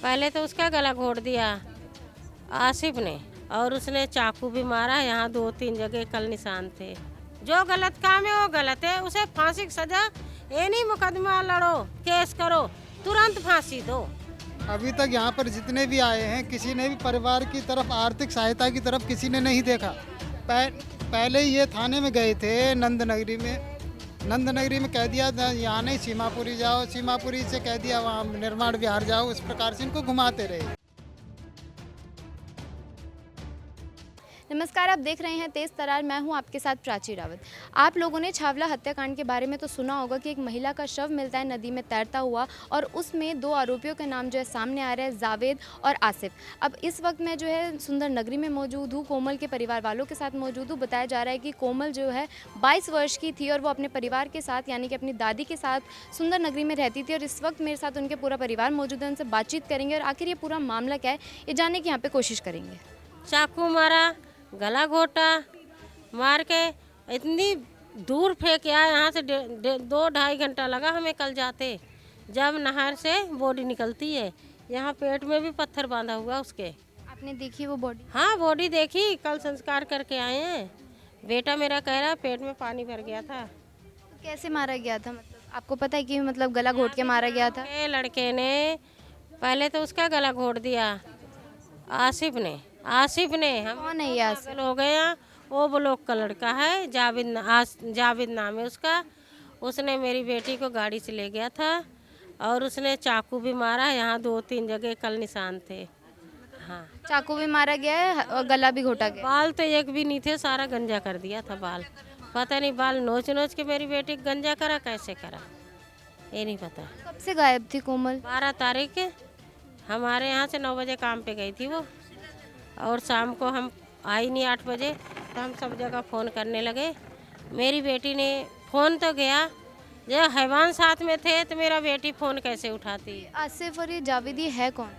पहले तो उसका गला घोट दिया आसिफ ने, और उसने चाकू भी मारा। यहाँ 2-3 जगह कल निशान थे। जो गलत काम है वो गलत है, उसे फांसी की सजा। ये नहीं मुकदमा लड़ो, केस करो, तुरंत फांसी दो। अभी तक यहाँ पर जितने भी आए हैं किसी ने भी परिवार की तरफ आर्थिक सहायता की तरफ किसी ने नहीं देखा। पहले ही ये थाने में गए थे नंदनगरी में। नंदनगरी में कह दिया था यहाँ नहीं, सीमापुरी जाओ, सीमापुरी से कह दिया वहाँ निर्माण विहार जाओ। इस प्रकार से इनको घुमाते रहे। नमस्कार, आप देख रहे हैं तेज तरार। मैं हूं आपके साथ प्राची रावत। आप लोगों ने छावला हत्याकांड के बारे में तो सुना होगा कि एक महिला का शव मिलता है नदी में तैरता हुआ, और उसमें 2 आरोपियों के नाम जो है सामने आ रहे हैं, जावेद और आसिफ। अब इस वक्त मैं जो है सुंदर नगरी में मौजूद हूँ, कोमल के परिवार वालों के साथ मौजूद हूँ। बताया जा रहा है कि कोमल जो है 22 वर्ष की थी और वो अपने परिवार के साथ यानी कि अपनी दादी के साथ सुंदर नगरी में रहती थी, और इस वक्त मेरे साथ उनके पूरा परिवार मौजूद है। उनसे बातचीत करेंगे और आखिर ये पूरा मामला क्या है ये जानने की यहाँ पे कोशिश करेंगे। चाकू मारा, गला घोटा, मार के इतनी दूर फेंक आया। यहाँ से 2-2.5 घंटा लगा हमें कल जाते, जब नहर से बॉडी निकलती है। यहाँ पेट में भी पत्थर बांधा हुआ उसके। आपने देखी वो बॉडी? हाँ, बॉडी देखी, कल संस्कार करके आए हैं। बेटा मेरा कह रहा पेट में पानी भर गया था। तो कैसे मारा गया था? मतलब आपको पता है कि मतलब गला घोट के मारा गया था? लड़के ने पहले तो उसका गला घोट दिया आसिफ ने। हम कौन है ये आसिफ? पागल हो गया। वो ब्लॉक का लड़का है, जाविद नाम है उसका। उसने मेरी बेटी को गाड़ी से ले गया था और उसने चाकू भी मारा। यहाँ 2-3 जगह कल निशान थे। हाँ, चाकू भी मारा गया है और गला भी घोटा गया। बाल तो एक भी नहीं थे, सारा गंजा कर दिया था बाल। पता नहीं बाल नोच नोच के मेरी बेटी को गंजा करा, कैसे करा ये नहीं पता। कब से गायब थी कोमल? 12 तारीख के हमारे यहाँ से 9 बजे काम पे गई थी वो, और शाम को हम आई नहीं 8 बजे। तो हम सब जगह फ़ोन करने लगे। मेरी बेटी ने फ़ोन तो गया, जब हैवान साथ में थे तो मेरा बेटी फ़ोन कैसे उठाती। आसिफ और ये जावेद ये है कौन?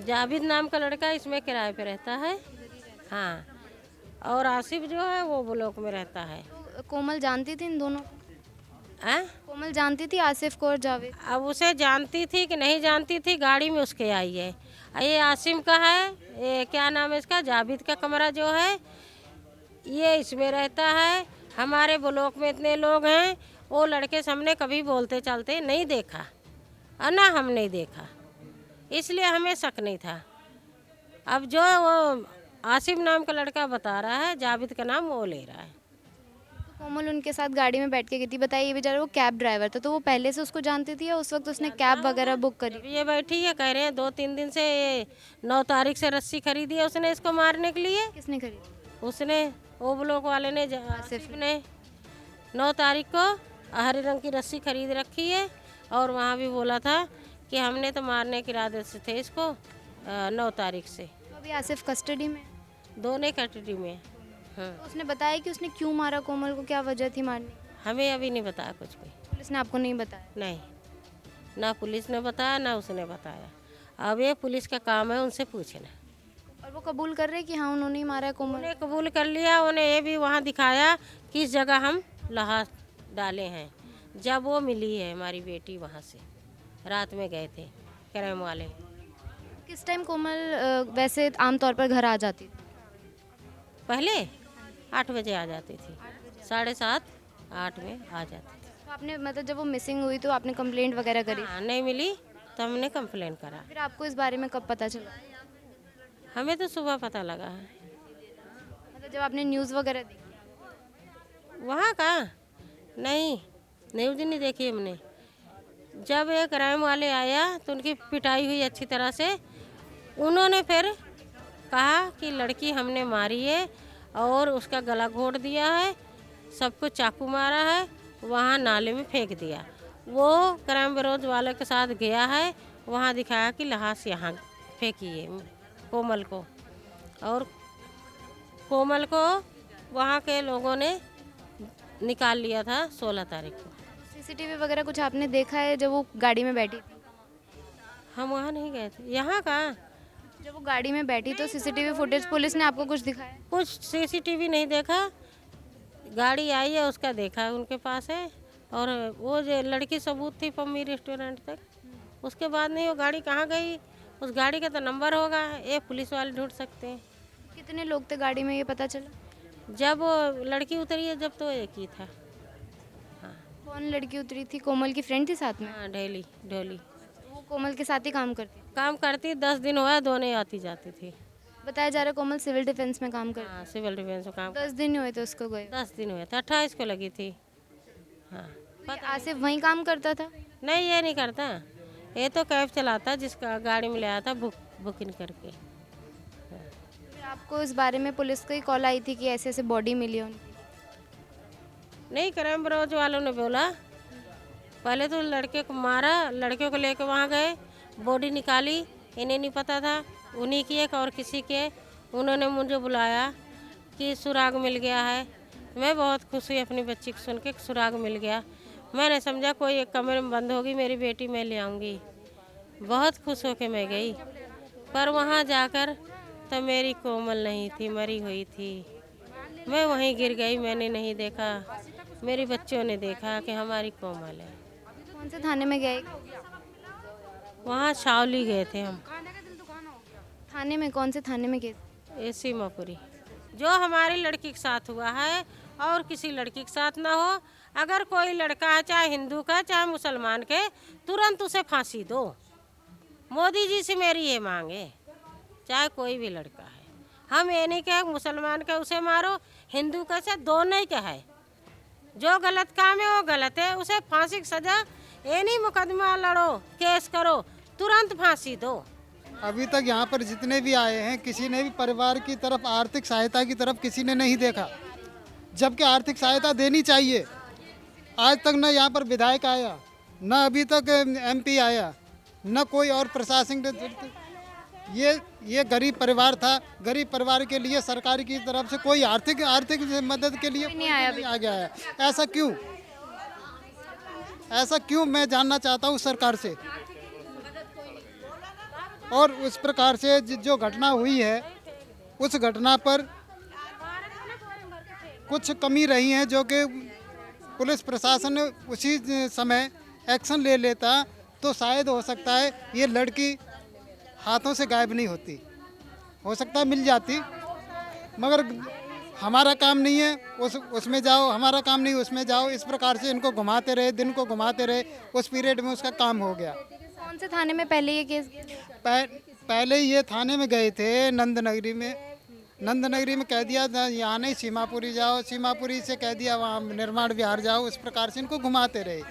जाविद नाम का लड़का इसमें किराए पे रहता है। हाँ, और आसिफ जो है वो ब्लॉक में रहता है। तो कोमल जानती थी इन दोनों को? कोमल जानती थी आसिफ को और जावेद? अब उसे जानती थी कि नहीं जानती थी, गाड़ी में उसके आई है। ये आसिम का है, ये क्या नाम है इसका, जाविद का कमरा जो है ये इसमें रहता है। हमारे ब्लॉक में इतने लोग हैं, वो लड़के सामने कभी बोलते चलते नहीं देखा, और ना हम नहीं देखा, इसलिए हमें शक नहीं था। अब जो वो आसिम नाम का लड़का बता रहा है, जाविद का नाम वो ले रहा है। तो कोमल उनके साथ गाड़ी में बैठ के गई थी। बताइए, ये बेचारा वो कैब ड्राइवर था, तो वो पहले से उसको जानती थी या उस वक्त उसने कैब वगैरह बुक करी? ये बैठी है, कह रहे हैं 2-3 दिन से, 9 तारीख से रस्सी खरीदी है उसने इसको मारने के लिए। किसने खरीदी? उसने, वो ब्लॉक वाले ने, आसिफ ने 9 तारीख को हरे रंग की रस्सी खरीद रखी है। और वहाँ भी बोला था कि हमने तो मारने के इरादे से थे इसको 9 तारीख से। तो अभी आसिफ कस्टडी में? दोनों कस्टडी में। हाँ, तो उसने बताया कि उसने क्यों मारा कोमल को, क्या वजह थी मारने की? हमें अभी नहीं बताया कुछ भी। पुलिस ने आपको नहीं बताया? नहीं, ना पुलिस ने बताया ना उसने बताया। अब ये पुलिस का काम है उनसे पूछना। और वो कबूल कर रहे कि हाँ उन्होंने ही मारा है कोमल? उन्हें कबूल कर लिया। उन्हें ये भी वहाँ दिखाया किस जगह हम लाश डाले हैं। जब वो मिली है हमारी बेटी, वहाँ से रात में गए थे क्राइम वाले। किस टाइम कोमल वैसे आमतौर पर घर आ जाती थी? पहले 8 बजे आ जाती थी, 7:30-8 में आ जाती थी। तो आपने मतलब जब वो मिसिंग हुई तो आपने कंप्लेंट वगैरह करी? हाँ, नहीं मिली तो हमने कंप्लेन करा। फिर आपको इस बारे में कब पता चला? हमें तो सुबह पता लगा है। मतलब जब आपने न्यूज़ वगैरह देखी? वहाँ का नहीं, न्यूज़ नहीं देखी हमने। जब ये क्राइम वाले आया तो उनकी पिटाई हुई अच्छी तरह से। उन्होंने फिर कहा कि लड़की हमने मारी है और उसका गला घोट दिया है, सबको चाकू मारा है, वहाँ नाले में फेंक दिया। वो क्राइम ब्रांच वाले के साथ गया है, वहाँ दिखाया कि लाश यहाँ फेंकी है कोमल को। और कोमल को वहाँ के लोगों ने निकाल लिया था 16 तारीख को। सीसीटीवी वगैरह कुछ आपने देखा है जब वो गाड़ी में बैठी थी? हम वहाँ नहीं गए थे। यहाँ कहाँ, जब वो गाड़ी में बैठी तो सीसीटीवी फुटेज पुलिस ने आपको कुछ दिखाया? कुछ सीसीटीवी नहीं देखा। गाड़ी आई है उसका देखा है, उनके पास है। और वो जो लड़की सबूत थी पम्मी रेस्टोरेंट तक, उसके बाद नहीं वो गाड़ी कहाँ गई उस गाड़ी का तो नंबर होगा, ये पुलिस वाले ढूंढ सकते हैं। कितने लोग थे गाड़ी में, ये पता चला? जब वो लड़की उतरी है जब तो एक ही था। हाँ कौन लड़की उतरी थी? कोमल की फ्रेंड थी साथ में? हाँ, ढोली ढोली वो कोमल के साथ ही काम करती थी? काम करती, 10 दिन हुआ, दोनों आती जाती थी। बताया जा रहा है कोमल सिविल डिफेंस में काम करती हाँ, सिविल डिफेंस में काम। 10 दिन ही हुए थे उसको गए। 10 दिन हुए थे, 28 को लगी थी। हाँ ये आसिफ वहीं काम करता था? नहीं, ये नहीं करता, ये तो कैब चलाता, जिसका गाड़ी में ले आया था बुकिंग करके। फिर आपको इस बारे में पुलिस को ही कॉल आई थी कि ऐसे ऐसे बॉडी मिली है उनकी? नहीं, क्राइम ब्रांच वालों ने बोला, पहले तो लड़के को मारा, लड़के को लेकर वहाँ गए, बॉडी निकाली, इन्हें नहीं पता था, उन्हीं की एक और किसी के, उन्होंने मुझे बुलाया कि सुराग मिल गया है। मैं बहुत खुश हुई अपनी बच्ची को सुन के, सुराग मिल गया। मैंने समझा कोई एक कमरे में बंद होगी, मेरी बेटी मैं ले आऊँगी। बहुत खुश होकर मैं गई, पर वहाँ जाकर तो मेरी कोमल नहीं थी, मरी हुई थी। मैं वहीं गिर गई, मैंने नहीं देखा, मेरे बच्चों ने देखा कि हमारी कोमल है। कौन से थाने में गए? वहाँ शावली गए थे हम। थाने में? कौन से थाने में गए? ये सीमापुरी। जो हमारी लड़की के साथ हुआ है और किसी लड़की के साथ ना हो, अगर कोई लड़का है, चाहे हिंदू का चाहे मुसलमान के, तुरंत उसे फांसी दो। मोदी जी से मेरी ये मांग है, चाहे कोई भी लड़का है। हम ये नहीं कहे मुसलमान का उसे मारो, हिंदू का से, दोनों ही का है। जो गलत काम है वो गलत है, उसे फांसी की सजा, ये नहीं मुकदमा लड़ो, केस करो, तुरंत फांसी दो। अभी तक यहाँ पर जितने भी आए हैं किसी ने भी परिवार की तरफ, आर्थिक सहायता की तरफ किसी ने नहीं देखा, जबकि आर्थिक सहायता देनी चाहिए। आज तक न यहाँ पर विधायक आया, न अभी तक एमपी आया, न कोई और प्रशासन। ये गरीब परिवार था, गरीब परिवार के लिए सरकार की तरफ से कोई आर्थिक मदद के लिए नहीं आया नहीं आ गया है। ऐसा क्यों? ऐसा क्यों, मैं जानना चाहता हूँ सरकार से। और उस प्रकार से जो घटना हुई है, उस घटना पर कुछ कमी रही है, जो कि पुलिस प्रशासन उसी समय एक्शन ले लेता तो शायद हो सकता है ये लड़की हाथों से गायब नहीं होती, हो सकता है मिल जाती। मगर हमारा काम नहीं है उसमें जाओ, हमारा काम नहीं उसमें जाओ, इस प्रकार से इनको घुमाते रहे, दिन को घुमाते रहे। उस पीरियड में उसका काम हो गया। कौन से थाने में पहले ये केस? पहले ये थाने में गए थे, नंदनगरी में। नंदनगरी में कह दिया था यहाँ नहीं, सीमापुरी जाओ, सीमापुरी से कह दिया वहाँ निर्माण विहार जाओ। इस प्रकार से इनको घुमाते रहे।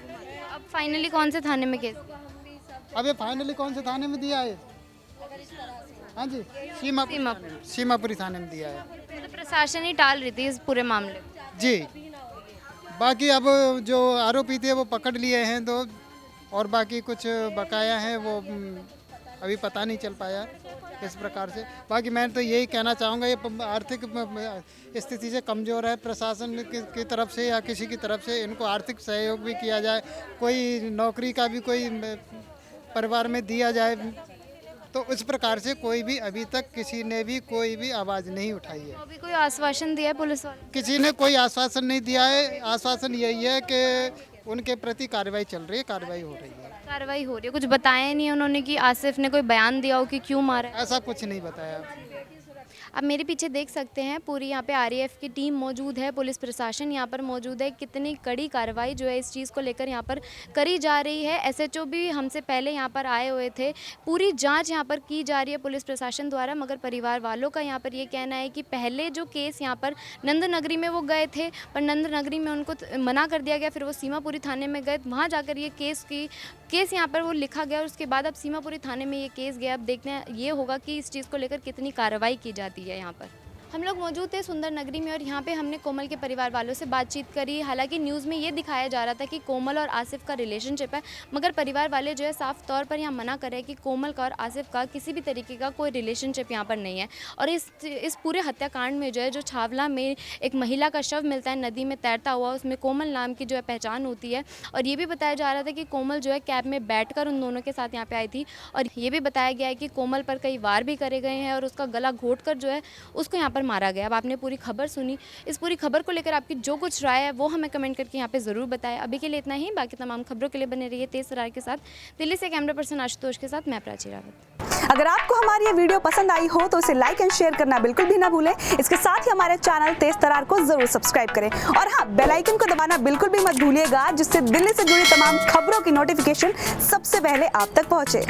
अब फाइनली कौन से थाने में केस? अब ये फाइनली कौन से थाने में दिया है? हाँ जी, सीमापुरी थाने में दिया है। मतलब प्रशासन ही टाल रही थी इस पूरे मामले को। जी, बाकी अब जो आरोपी थे वो पकड़ लिए हैं, तो और बाकी कुछ बकाया हैं वो अभी पता नहीं चल पाया किस प्रकार से। बाकी मैं तो यही कहना चाहूँगा, ये आर्थिक स्थिति से कमज़ोर है, प्रशासन की तरफ से या किसी की तरफ से इनको आर्थिक सहयोग भी किया जाए, कोई नौकरी का भी कोई परिवार में दिया जाए। तो इस प्रकार से कोई भी अभी तक किसी ने भी कोई भी आवाज़ नहीं उठाई है। तो अभी कोई आश्वासन दिया है पुलिस वाले? किसी ने कोई आश्वासन नहीं दिया है। आश्वासन यही है कि उनके प्रति कार्रवाई चल रही है, कार्रवाई हो रही है। कार्रवाई हो रही है, कुछ बताया नहीं उन्होंने कि आसिफ ने कोई बयान दिया हो कि क्यों मारा है? ऐसा कुछ नहीं बताया। आप मेरे पीछे देख सकते हैं, पूरी यहाँ पे आरएएफ की टीम मौजूद है, पुलिस प्रशासन यहाँ पर मौजूद है। कितनी कड़ी कार्रवाई जो है इस चीज़ को लेकर यहाँ पर करी जा रही है। एसएचओ भी हमसे पहले यहाँ पर आए हुए थे। पूरी जांच यहाँ पर की जा रही है पुलिस प्रशासन द्वारा। मगर परिवार वालों का यहाँ पर ये कहना है कि पहले जो केस यहाँ पर नंदनगरी में वो गए थे, पर नंदनगरी में उनको मना कर दिया गया। फिर वो सीमापुरी थाने में गए, वहाँ जाकर ये केस यहाँ पर वो लिखा गया और उसके बाद अब सीमापुरी थाने में ये केस गया। अब देखना ये होगा कि इस चीज़ को लेकर कितनी कार्रवाई की जाती है। यहाँ पर हम लोग मौजूद थे सुंदर नगरी में और यहाँ पे हमने कोमल के परिवार वालों से बातचीत करी। हालांकि न्यूज़ में ये दिखाया जा रहा था कि कोमल और आसिफ का रिलेशनशिप है, मगर परिवार वाले जो है साफ तौर पर यहाँ मना कर रहे हैं कि कोमल का और आसिफ का किसी भी तरीके का कोई रिलेशनशिप यहाँ पर नहीं है। और इस पूरे हत्याकांड में जो है, जो छावला में एक महिला का शव मिलता है नदी में तैरता हुआ, उसमें कोमल नाम की जो है पहचान होती है। और ये भी बताया जा रहा था कि कोमल जो है कैब में बैठकर उन दोनों के साथ यहाँ पे आई थी। और ये भी बताया गया है कि कोमल पर कई वार भी करे गए हैं और उसका गला घोंटकर जो है उसको यहाँ पर मारा गया। अब आपने पूरी खबर सुनी, इस पूरी खबर को लेकर आपकी जो कुछ राय है वो हमें कमेंट करके यहाँ पे ज़रूर बताएं। अभी के लिए इतना ही, बाकी तमाम खबरों के लिए बने रहिए तेज सरार के साथ। दिल्ली से कैमरा पर्सन आशुतोष के साथ मैं प्राची रावत। अगर आपको हमारी ये वीडियो पसंद आई हो तो इसे लाइक एंड शेयर करना बिल्कुल भी ना भूलें। इसके साथ ही हमारे चैनल तेज तरार को जरूर सब्सक्राइब करें और हाँ, बेल आइकन को दबाना बिल्कुल भी मत भूलिएगा, जिससे दिल्ली से जुड़ी तमाम खबरों की नोटिफिकेशन सबसे पहले आप तक पहुंचे।